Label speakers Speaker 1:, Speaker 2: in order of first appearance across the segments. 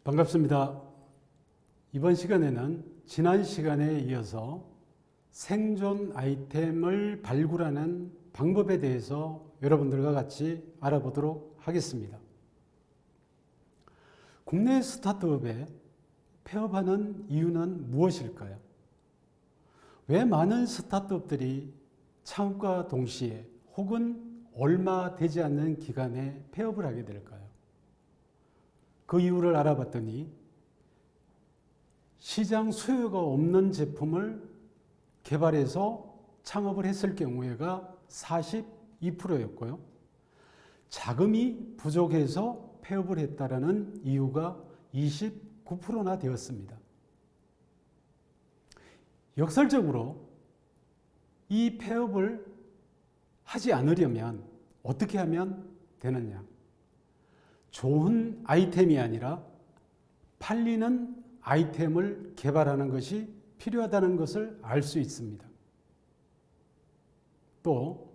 Speaker 1: 반갑습니다. 이번 시간에는 지난 시간에 이어서 생존 아이템을 발굴하는 방법에 대해서 여러분들과 같이 알아보도록 하겠습니다. 국내 스타트업에 폐업하는 이유는 무엇일까요? 왜 많은 스타트업들이 창업과 동시에 혹은 얼마 되지 않는 기간에 폐업을 하게 될까요? 그 이유를 알아봤더니 시장 수요가 없는 제품을 개발해서 창업을 했을 경우에가 42%였고요. 자금이 부족해서 폐업을 했다라는 이유가 29%나 되었습니다. 역설적으로 이 폐업을 하지 않으려면 어떻게 하면 되느냐? 좋은 아이템이 아니라 팔리는 아이템을 개발하는 것이 필요하다는 것을 알 수 있습니다. 또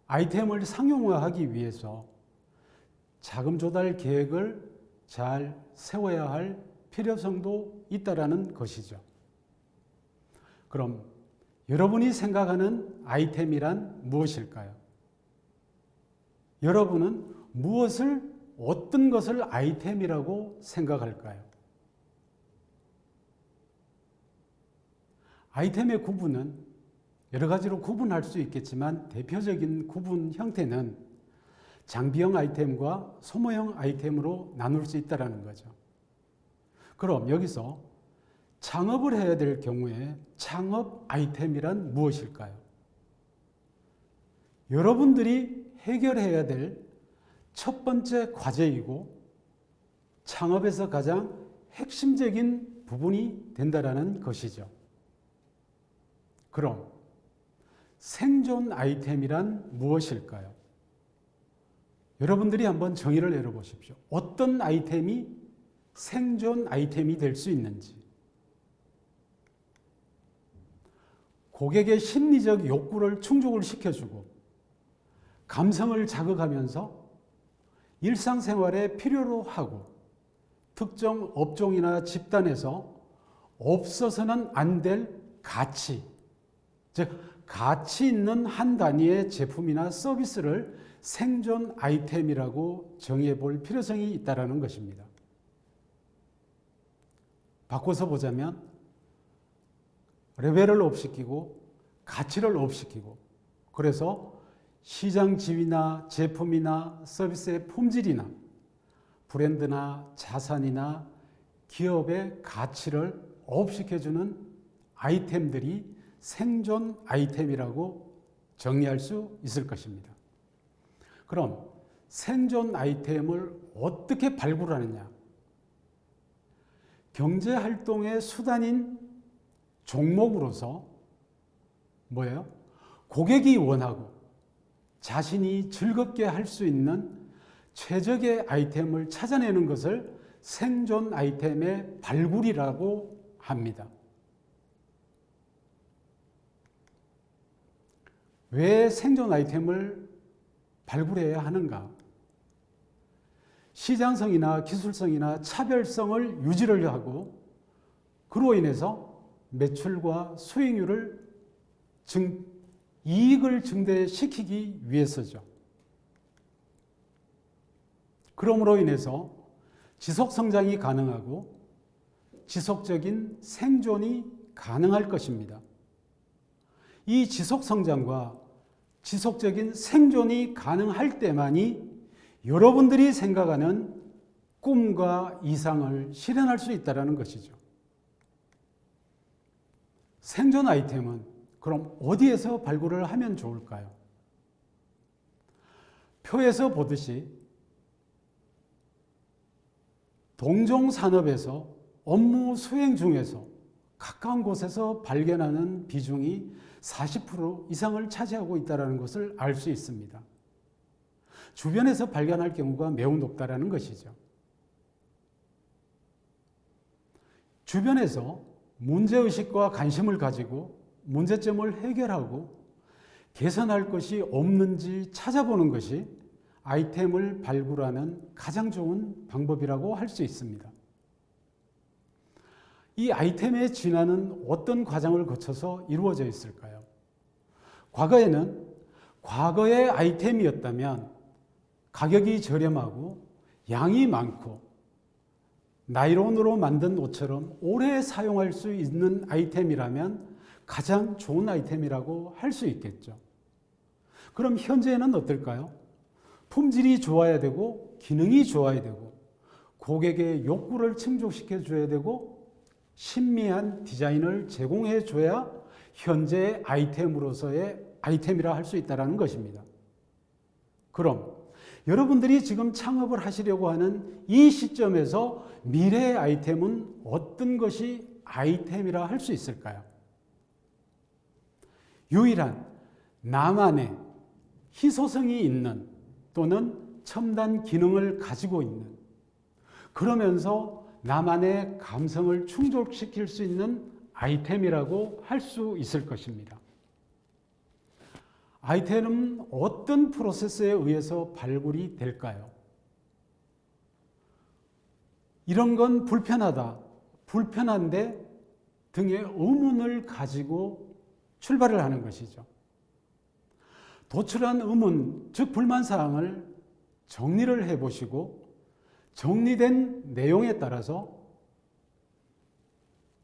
Speaker 1: 아이템을 상용화하기 위해서 자금 조달 계획을 잘 세워야 할 필요성도 있다라는 것이죠. 그럼 여러분이 생각하는 아이템이란 무엇일까요? 여러분은 어떤 것을 아이템이라고 생각할까요? 아이템의 구분은 여러 가지로 구분할 수 있겠지만 대표적인 구분 형태는 장비형 아이템과 소모형 아이템으로 나눌 수 있다는 거죠. 그럼 여기서 창업을 해야 될 경우에 창업 아이템이란 무엇일까요? 여러분들이 해결해야 될 첫 번째 과제이고 창업에서 가장 핵심적인 부분이 된다는 것이죠. 그럼 생존 아이템이란 무엇일까요? 여러분들이 한번 정의를 내려보십시오. 어떤 아이템이 생존 아이템이 될 수 있는지. 고객의 심리적 욕구를 충족을 시켜주고 감성을 자극하면서 일상생활에 필요로 하고 특정 업종이나 집단에서 없어서는 안 될 가치, 즉 가치 있는 한 단위의 제품이나 서비스를 생존 아이템이라고 정의해 볼 필요성이 있다는 것입니다. 바꿔서 보자면 레벨을 업시키고 가치를 업시키고 그래서 시장 지위나 제품이나 서비스의 품질이나 브랜드나 자산이나 기업의 가치를 업시켜주는 아이템들이 생존 아이템이라고 정리할 수 있을 것입니다. 그럼 생존 아이템을 어떻게 발굴하느냐? 경제활동의 수단인 종목으로서 뭐예요? 고객이 원하고 자신이 즐겁게 할 수 있는 최적의 아이템을 찾아내는 것을 생존 아이템의 발굴이라고 합니다. 왜 생존 아이템을 발굴해야 하는가? 시장성이나 기술성이나 차별성을 유지를 하고 그로 인해서 매출과 수익률을 이익을 증대시키기 위해서죠. 그러므로 인해서 지속 성장이 가능하고 지속적인 생존이 가능할 것입니다. 이 지속 성장과 지속적인 생존이 가능할 때만이 여러분들이 생각하는 꿈과 이상을 실현할 수 있다는 것이죠. 생존 아이템은 그럼 어디에서 발굴을 하면 좋을까요? 표에서 보듯이 동종 산업에서 업무 수행 중에서 가까운 곳에서 발견하는 비중이 40% 이상을 차지하고 있다는 것을 알 수 있습니다. 주변에서 발견할 경우가 매우 높다는 것이죠. 주변에서 문제의식과 관심을 가지고 문제점을 해결하고 개선할 것이 없는지 찾아보는 것이 아이템을 발굴하는 가장 좋은 방법이라고 할 수 있습니다. 이 아이템의 진화는 어떤 과정을 거쳐서 이루어져 있을까요? 과거에는 과거의 아이템이었다면 가격이 저렴하고 양이 많고 나일론으로 만든 옷처럼 오래 사용할 수 있는 아이템이라면 가장 좋은 아이템이라고 할 수 있겠죠. 그럼 현재는 어떨까요? 품질이 좋아야 되고 기능이 좋아야 되고 고객의 욕구를 충족시켜 줘야 되고 신미한 디자인을 제공해 줘야 현재의 아이템으로서의 아이템이라 할 수 있다는 것입니다. 그럼 여러분들이 지금 창업을 하시려고 하는 이 시점에서 미래의 아이템은 어떤 것이 아이템이라 할 수 있을까요? 유일한 나만의 희소성이 있는 또는 첨단 기능을 가지고 있는, 그러면서 나만의 감성을 충족시킬 수 있는 아이템이라고 할 수 있을 것입니다. 아이템은 어떤 프로세스에 의해서 발굴이 될까요? 이런 건 불편하다, 불편한데 등의 의문을 가지고 출발을 하는 것이죠. 도출한 의문, 즉 불만사항을 정리를 해보시고 정리된 내용에 따라서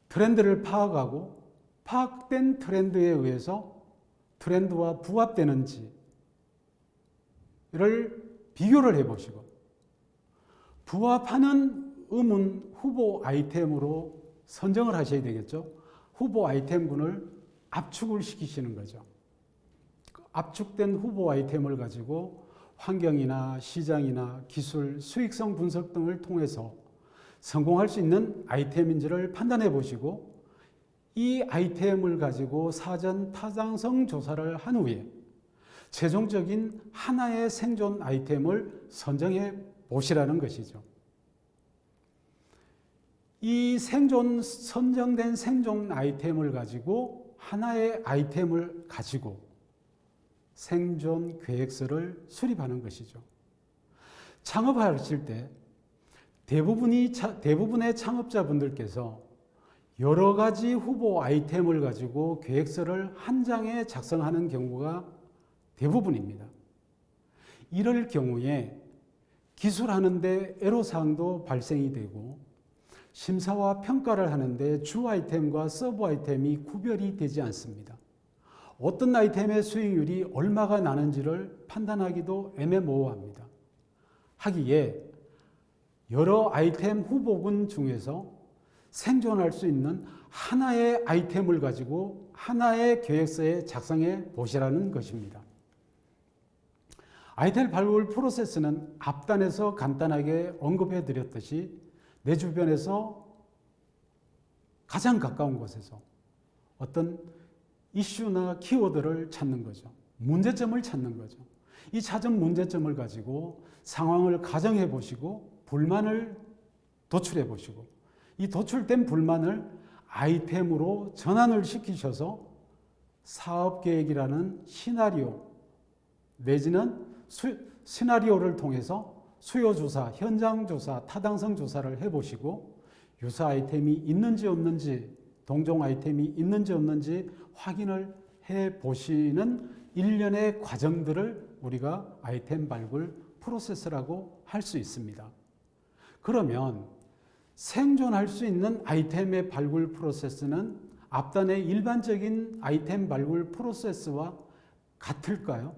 Speaker 1: 트렌드를 파악하고 파악된 트렌드에 의해서 트렌드와 부합되는지를 비교를 해보시고 부합하는 의문 후보 아이템으로 선정을 하셔야 되겠죠. 후보 아이템군을 압축을 시키시는 거죠. 압축된 후보 아이템을 가지고 환경이나 시장이나 기술, 수익성 분석 등을 통해서 성공할 수 있는 아이템인지를 판단해 보시고 이 아이템을 가지고 사전 타당성 조사를 한 후에 최종적인 하나의 생존 아이템을 선정해 보시라는 것이죠. 이 선정된 생존 아이템을 가지고 하나의 아이템을 가지고 생존 계획서를 수립하는 것이죠. 창업하실 때 대부분의 창업자분들께서 여러 가지 후보 아이템을 가지고 계획서를 한 장에 작성하는 경우가 대부분입니다. 이럴 경우에 기술하는데 애로사항도 발생이 되고 심사와 평가를 하는데 주 아이템과 서브 아이템이 구별이 되지 않습니다. 어떤 아이템의 수익률이 얼마가 나는지를 판단하기도 애매모호합니다. 하기에 여러 아이템 후보군 중에서 생존할 수 있는 하나의 아이템을 가지고 하나의 계획서에 작성해 보시라는 것입니다. 아이템 발굴 프로세스는 앞단에서 간단하게 언급해 드렸듯이 내 주변에서 가장 가까운 곳에서 어떤 이슈나 키워드를 찾는 거죠. 문제점을 찾는 거죠. 이 찾은 문제점을 가지고 상황을 가정해 보시고 불만을 도출해 보시고 이 도출된 불만을 아이템으로 전환을 시키셔서 사업계획이라는 시나리오 내지는 시나리오를 통해서 수요조사, 현장조사, 타당성 조사를 해보시고 유사 아이템이 있는지 없는지, 동종 아이템이 있는지 없는지 확인을 해보시는 일련의 과정들을 우리가 아이템 발굴 프로세스라고 할 수 있습니다. 그러면 생존할 수 있는 아이템의 발굴 프로세스는 앞단의 일반적인 아이템 발굴 프로세스와 같을까요?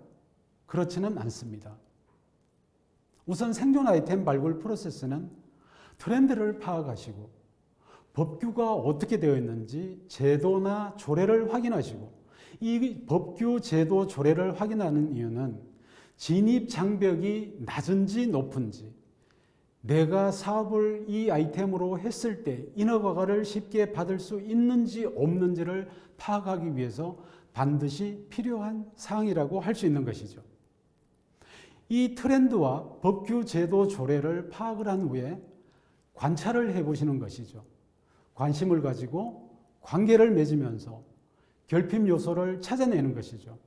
Speaker 1: 그렇지는 않습니다. 우선 생존 아이템 발굴 프로세스는 트렌드를 파악하시고 법규가 어떻게 되어 있는지 제도나 조례를 확인하시고 이 법규, 제도, 조례를 확인하는 이유는 진입 장벽이 낮은지 높은지 내가 사업을 이 아이템으로 했을 때 인허가를 쉽게 받을 수 있는지 없는지를 파악하기 위해서 반드시 필요한 사항이라고 할 수 있는 것이죠. 이 트렌드와 법규, 제도, 조례를 파악을 한 후에 관찰을 해보시는 것이죠. 관심을 가지고 관계를 맺으면서 결핍 요소를 찾아내는 것이죠.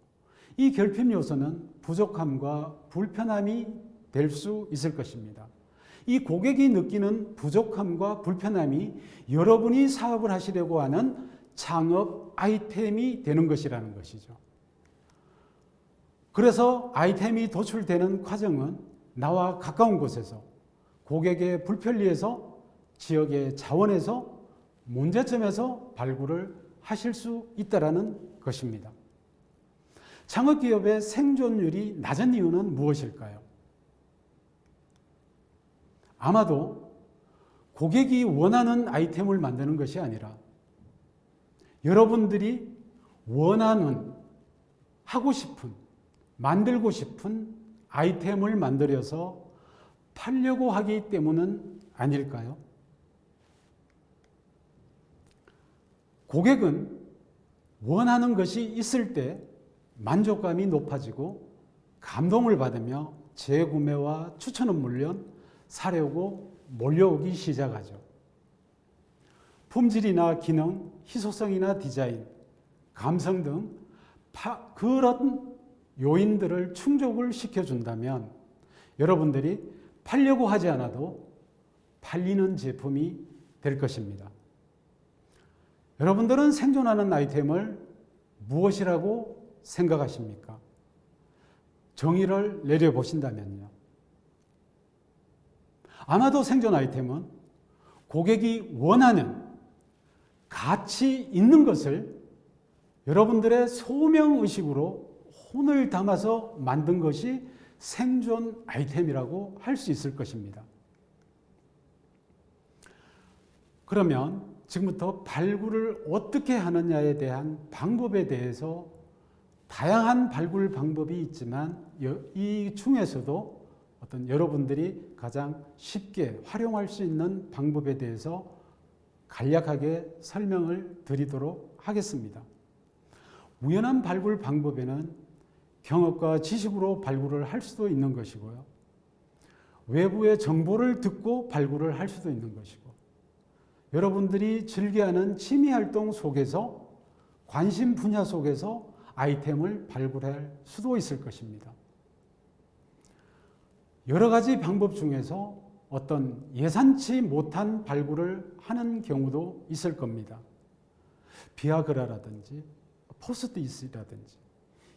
Speaker 1: 이 결핍 요소는 부족함과 불편함이 될 수 있을 것입니다. 이 고객이 느끼는 부족함과 불편함이 여러분이 사업을 하시려고 하는 창업 아이템이 되는 것이라는 것이죠. 그래서 아이템이 도출되는 과정은 나와 가까운 곳에서, 고객의 불편리에서, 지역의 자원에서, 문제점에서 발굴을 하실 수 있다는 것입니다. 창업기업의 생존율이 낮은 이유는 무엇일까요? 아마도 고객이 원하는 아이템을 만드는 것이 아니라 여러분들이 원하는, 하고 싶은, 만들고 싶은 아이템을 만들어서 팔려고 하기 때문은 아닐까요? 고객은 원하는 것이 있을 때 만족감이 높아지고 감동을 받으며 재구매와 추천은 물론 사려고 몰려오기 시작하죠. 품질이나 기능, 희소성이나 디자인, 감성 등 그런 요인들을 충족을 시켜준다면 여러분들이 팔려고 하지 않아도 팔리는 제품이 될 것입니다. 여러분들은 생존하는 아이템을 무엇이라고 생각하십니까? 정의를 내려보신다면요. 아마도 생존 아이템은 고객이 원하는 가치 있는 것을 여러분들의 소명의식으로 혼을 담아서 만든 것이 생존 아이템이라고 할 수 있을 것입니다. 그러면 지금부터 발굴을 어떻게 하느냐에 대한 방법에 대해서 다양한 발굴 방법이 있지만 이 중에서도 어떤 여러분들이 가장 쉽게 활용할 수 있는 방법에 대해서 간략하게 설명을 드리도록 하겠습니다. 우연한 발굴 방법에는 경험과 지식으로 발굴을 할 수도 있는 것이고요. 외부의 정보를 듣고 발굴을 할 수도 있는 것이고, 여러분들이 즐겨하는 취미활동 속에서, 관심 분야 속에서 아이템을 발굴할 수도 있을 것입니다. 여러 가지 방법 중에서 어떤 예상치 못한 발굴을 하는 경우도 있을 겁니다. 비아그라라든지 포스트잇이라든지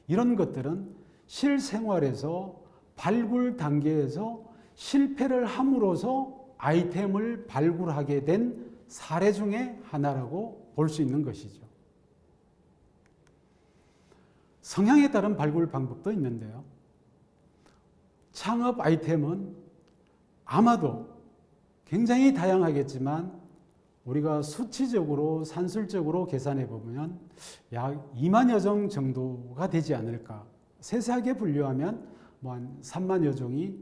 Speaker 1: 이런 것들은 실생활에서 발굴 단계에서 실패를 함으로써 아이템을 발굴하게 된 사례 중에 하나라고 볼 수 있는 것이죠. 성향에 따른 발굴 방법도 있는데요. 창업 아이템은 아마도 굉장히 다양하겠지만 우리가 수치적으로 산술적으로 계산해 보면 약 2만여 종 정도가 되지 않을까. 세세하게 분류하면 한 3만여 종이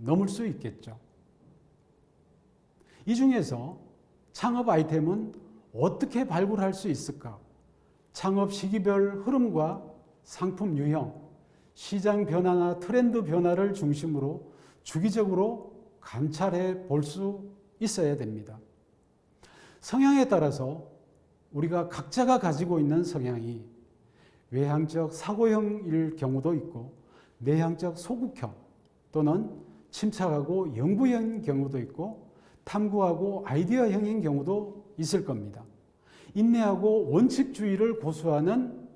Speaker 1: 넘을 수 있겠죠. 이 중에서 창업 아이템은 어떻게 발굴할 수 있을까? 창업 시기별 흐름과 상품 유형, 시장 변화나 트렌드 변화를 중심으로 주기적으로 관찰해 볼 수 있어야 됩니다. 성향에 따라서 우리가 각자가 가지고 있는 성향이 외향적 사고형일 경우도 있고 내향적 소극형 또는 침착하고 연구형인 경우도 있고 탐구하고 아이디어형인 경우도 있을 겁니다. 인내하고 원칙주의를 고수하는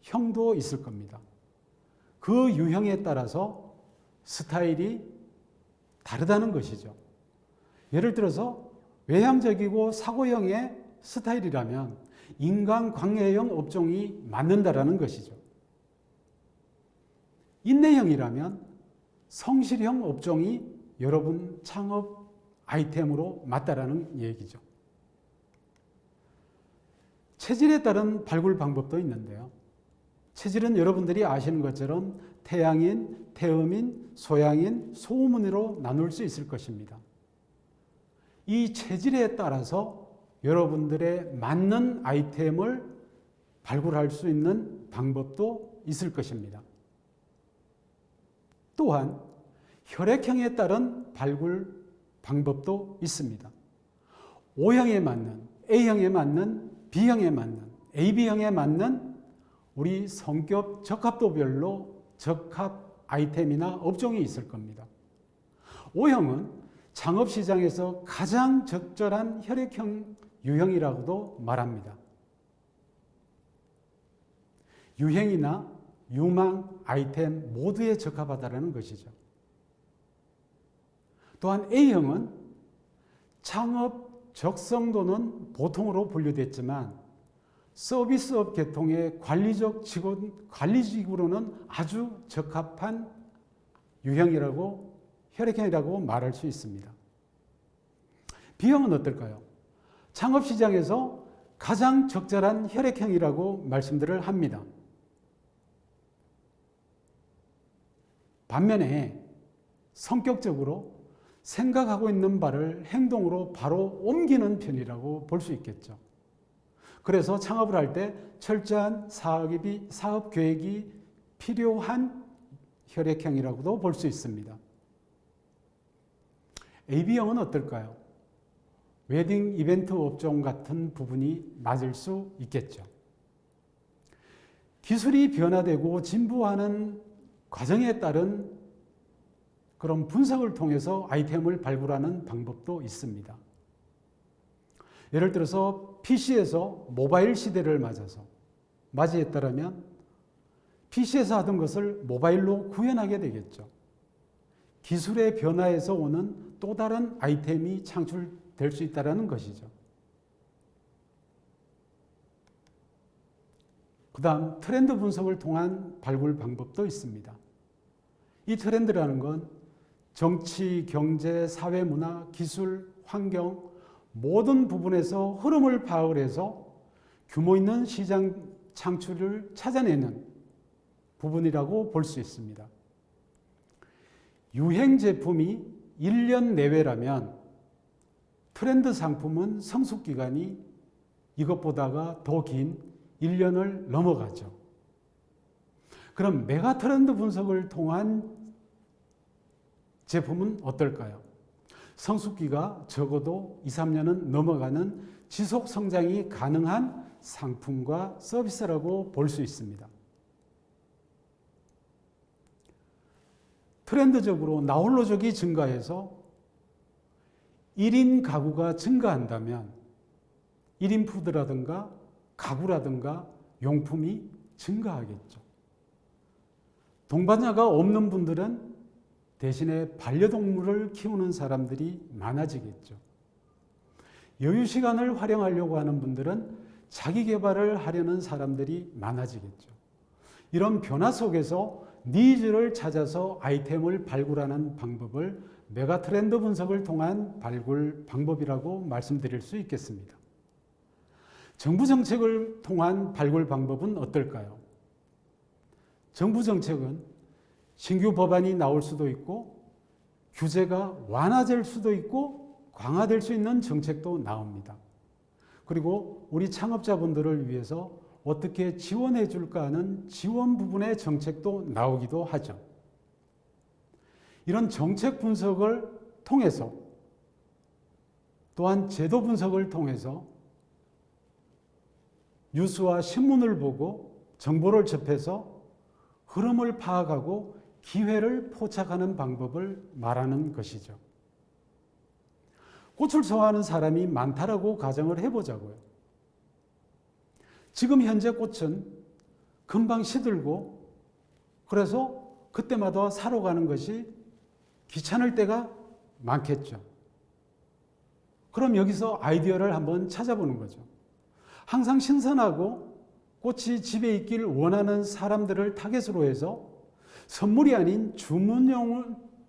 Speaker 1: 형도 있을 겁니다. 그 유형에 따라서 스타일이 다르다는 것이죠. 예를 들어서 외향적이고 사고형의 스타일이라면 인간관계형 업종이 맞는다라는 것이죠. 인내형이라면 성실형 업종이 여러분 창업 아이템으로 맞다라는 얘기죠. 체질에 따른 발굴 방법도 있는데요. 체질은 여러분들이 아시는 것처럼 태양인, 태음인, 소양인, 소음인으로 나눌 수 있을 것입니다. 이 체질에 따라서 여러분들의 맞는 아이템을 발굴할 수 있는 방법도 있을 것입니다. 또한 혈액형에 따른 발굴 방법도 있습니다. O형에 맞는, A형에 맞는, B형에 맞는, AB형에 맞는 우리 성격 적합도별로 적합 아이템이나 업종이 있을 겁니다. O형은 창업시장에서 가장 적절한 혈액형 유형이라고도 말합니다. 유형이나 유망 아이템 모두에 적합하다는 것이죠. 또한 A형은 창업 적성도는 보통으로 분류됐지만 서비스업 계통의 관리직으로는 아주 적합한 유형이라고 혈액형이라고 말할 수 있습니다. B형은 어떨까요? 창업시장에서 가장 적절한 혈액형이라고 말씀들을 합니다. 반면에 성격적으로 생각하고 있는 바를 행동으로 바로 옮기는 편이라고 볼 수 있겠죠. 그래서 창업을 할 때 철저한 사업 계획이 필요한 혈액형이라고도 볼 수 있습니다. AB형은 어떨까요? 웨딩 이벤트 업종 같은 부분이 맞을 수 있겠죠. 기술이 변화되고 진보하는 과정에 따른 그런 분석을 통해서 아이템을 발굴하는 방법도 있습니다. 예를 들어서 PC에서 모바일 시대를 맞이했다면 PC에서 하던 것을 모바일로 구현하게 되겠죠. 기술의 변화에서 오는 또 다른 아이템이 창출될 수 있다는 것이죠. 그 다음 트렌드 분석을 통한 발굴 방법도 있습니다. 이 트렌드라는 건 정치, 경제, 사회, 문화, 기술, 환경 모든 부분에서 흐름을 파악을 해서 규모 있는 시장 창출을 찾아내는 부분이라고 볼 수 있습니다. 유행 제품이 1년 내외라면 트렌드 상품은 성숙 기간이 이것보다가 더 긴 1년을 넘어가죠. 그럼 메가 트렌드 분석을 통한 제품은 어떨까요? 성숙기가 적어도 2, 3년은 넘어가는 지속 성장이 가능한 상품과 서비스라고 볼 수 있습니다. 트렌드적으로 나홀로족이 증가해서 1인 가구가 증가한다면 1인 푸드라든가 가구라든가 용품이 증가하겠죠. 동반자가 없는 분들은 대신에 반려동물을 키우는 사람들이 많아지겠죠. 여유 시간을 활용하려고 하는 분들은 자기 개발을 하려는 사람들이 많아지겠죠. 이런 변화 속에서 니즈를 찾아서 아이템을 발굴하는 방법을 메가 트렌드 분석을 통한 발굴 방법이라고 말씀드릴 수 있겠습니다. 정부 정책을 통한 발굴 방법은 어떨까요? 정부 정책은 신규 법안이 나올 수도 있고 규제가 완화될 수도 있고 강화될 수 있는 정책도 나옵니다. 그리고 우리 창업자분들을 위해서 어떻게 지원해 줄까 하는 지원 부분의 정책도 나오기도 하죠. 이런 정책 분석을 통해서 또한 제도 분석을 통해서 뉴스와 신문을 보고 정보를 접해서 흐름을 파악하고 기회를 포착하는 방법을 말하는 것이죠. 꽃을 좋아하는 사람이 많다라고 가정을 해보자고요. 지금 현재 꽃은 금방 시들고 그래서 그때마다 사러 가는 것이 귀찮을 때가 많겠죠. 그럼 여기서 아이디어를 한번 찾아보는 거죠. 항상 신선하고 꽃이 집에 있길 원하는 사람들을 타겟으로 해서 선물이 아닌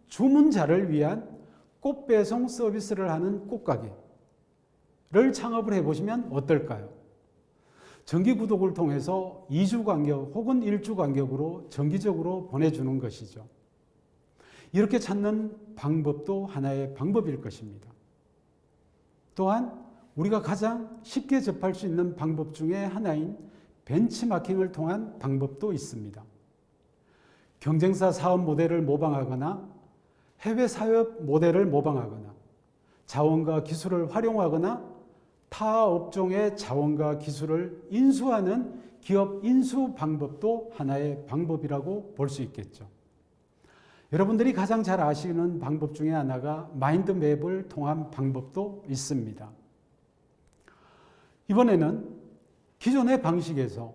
Speaker 1: 주문자를 위한 꽃 배송 서비스를 하는 꽃가게를 창업을 해보시면 어떨까요? 정기 구독을 통해서 2주 간격 혹은 1주 간격으로 정기적으로 보내주는 것이죠. 이렇게 찾는 방법도 하나의 방법일 것입니다. 또한 우리가 가장 쉽게 접할 수 있는 방법 중에 하나인 벤치마킹을 통한 방법도 있습니다. 경쟁사 사업 모델을 모방하거나 해외 사업 모델을 모방하거나 자원과 기술을 활용하거나 타 업종의 자원과 기술을 인수하는 기업 인수 방법도 하나의 방법이라고 볼 수 있겠죠. 여러분들이 가장 잘 아시는 방법 중에 하나가 마인드맵을 통한 방법도 있습니다. 이번에는 기존의 방식에서,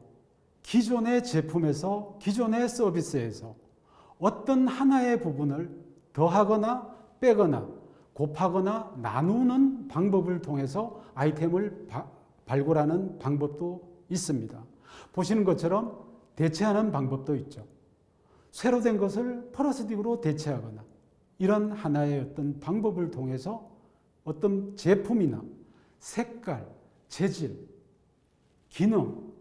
Speaker 1: 기존의 제품에서, 기존의 서비스에서 어떤 하나의 부분을 더하거나 빼거나 곱하거나 나누는 방법을 통해서 아이템을 발굴하는 방법도 있습니다. 보시는 것처럼 대체하는 방법도 있죠. 쇠로 된 것을 플라스틱으로 대체하거나 이런 하나의 어떤 방법을 통해서 어떤 제품이나 색깔, 재질, 기능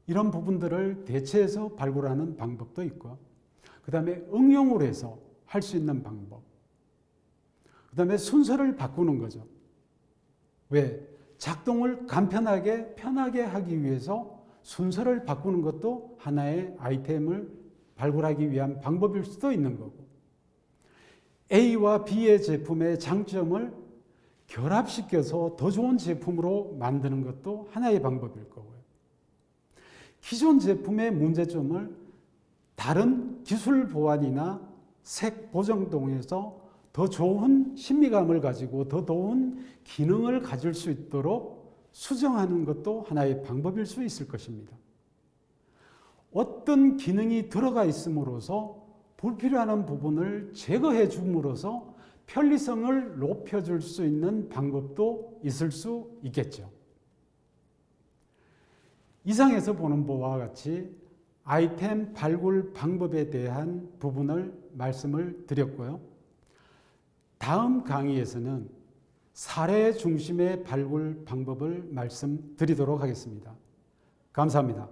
Speaker 1: 이런 부분들을 대체해서 발굴하는 방법도 있고, 그 다음에 응용을 해서 할 수 있는 방법, 그 다음에 순서를 바꾸는 거죠. 왜? 작동을 간편하게 편하게 하기 위해서 순서를 바꾸는 것도 하나의 아이템을 발굴하기 위한 방법일 수도 있는 거고, A와 B의 제품의 장점을 결합시켜서 더 좋은 제품으로 만드는 것도 하나의 방법일 거고요. 기존 제품의 문제점을 다른 기술 보완이나 색 보정 등에서 더 좋은 신미감을 가지고 더 좋은 기능을 가질 수 있도록 수정하는 것도 하나의 방법일 수 있을 것입니다. 어떤 기능이 들어가 있음으로써 불필요한 부분을 제거해 줌으로써 편리성을 높여줄 수 있는 방법도 있을 수 있겠죠. 이상에서 보는 바와 같이 아이템 발굴 방법에 대한 부분을 말씀을 드렸고요. 다음 강의에서는 사례 중심의 발굴 방법을 말씀드리도록 하겠습니다. 감사합니다.